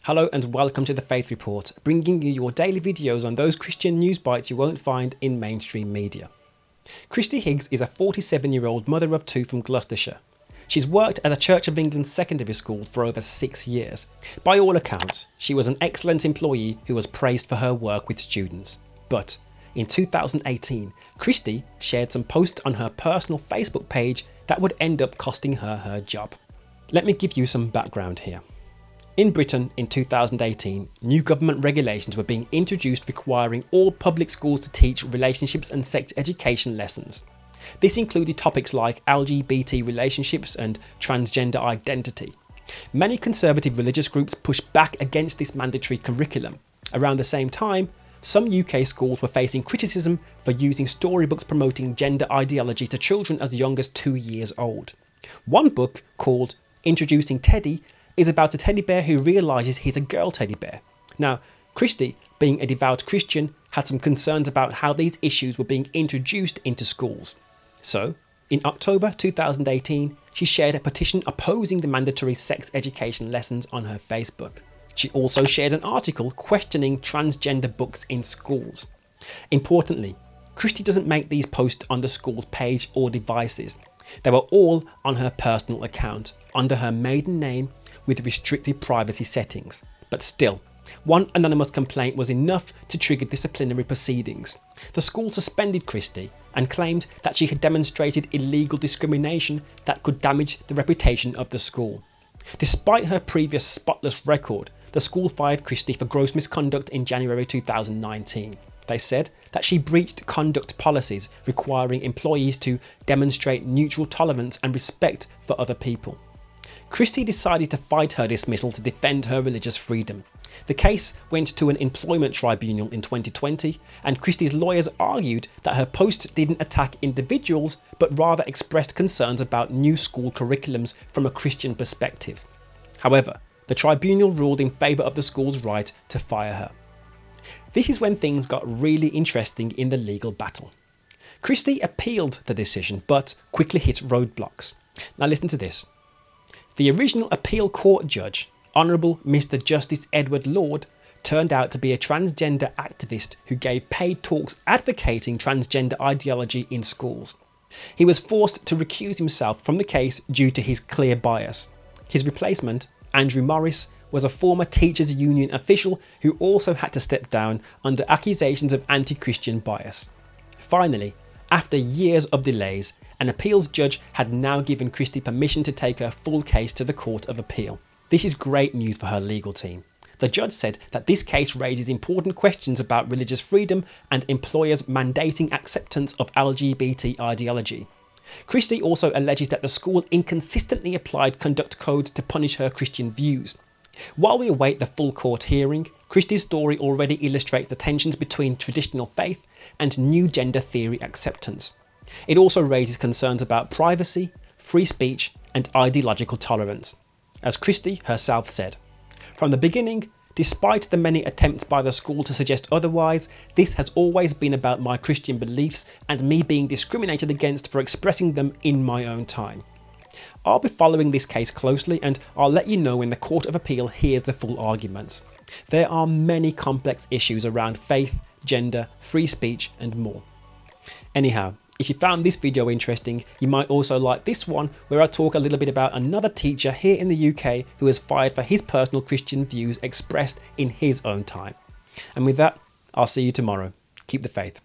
Hello and welcome to the Faith Report, bringing you your daily videos on those Christian news bites you won't find in mainstream media. Kristie Higgs is a 47-year-old mother of two from Gloucestershire. She's worked at a Church of England secondary school for over 6 years. By all accounts, she was an excellent employee who was praised for her work with students. But in 2018, Kristie shared some posts on her personal Facebook page that would end up costing her her job. Let me give you some background here. In Britain in 2018, new government regulations were being introduced requiring all public schools to teach relationships and sex education lessons. This included topics like LGBT relationships and transgender identity. Many conservative religious groups pushed back against this mandatory curriculum. Around the same time, some UK schools were facing criticism for using storybooks promoting gender ideology to children as young as 2 years old. One book, called Introducing Teddy, is about a teddy bear who realises he's a girl teddy bear. Now, Kristie, being a devout Christian, had some concerns about how these issues were being introduced into schools. So, in October 2018, she shared a petition opposing the mandatory sex education lessons on her Facebook. She also shared an article questioning transgender books in schools. Importantly, Kristie doesn't make these posts on the school's page or devices. They were all on her personal account, under her maiden name, with restricted privacy settings. But still, one anonymous complaint was enough to trigger disciplinary proceedings. The school suspended Kristie and claimed that she had demonstrated illegal discrimination that could damage the reputation of the school. Despite her previous spotless record, the school fired Kristie for gross misconduct in January 2019. They said that she breached conduct policies requiring employees to demonstrate neutral tolerance and respect for other people. Kristie decided to fight her dismissal to defend her religious freedom. The case went to an employment tribunal in 2020, and Kristie's lawyers argued that her posts didn't attack individuals but rather expressed concerns about new school curriculums from a Christian perspective. However, the tribunal ruled in favour of the school's right to fire her. This is when things got really interesting in the legal battle. Kristie appealed the decision but quickly hit roadblocks. Now listen to this. The original appeal court judge, Honourable Mr Justice Edward Lord, turned out to be a transgender activist who gave paid talks advocating transgender ideology in schools. He was forced to recuse himself from the case due to his clear bias. His replacement, Andrew Morris, was a former teachers' union official who also had to step down under accusations of anti-Christian bias. Finally, after years of delays, an appeals judge had now given Kristie permission to take her full case to the Court of Appeal. This is great news for her legal team. The judge said that this case raises important questions about religious freedom and employers mandating acceptance of LGBT ideology. Kristie also alleges that the school inconsistently applied conduct codes to punish her Christian views. While we await the full court hearing, Kristie's story already illustrates the tensions between traditional faith and new gender theory acceptance. It also raises concerns about privacy, free speech and ideological tolerance. As Kristie herself said, "From the beginning, despite the many attempts by the school to suggest otherwise, this has always been about my Christian beliefs and me being discriminated against for expressing them in my own time. I'll be following this case closely and I'll let you know when the Court of Appeal hears the full arguments. There are many complex issues around faith, gender, free speech and more." Anyhow, if you found this video interesting, you might also like this one where I talk a little bit about another teacher here in the UK who was fired for his personal Christian views expressed in his own time. And with that, I'll see you tomorrow. Keep the faith.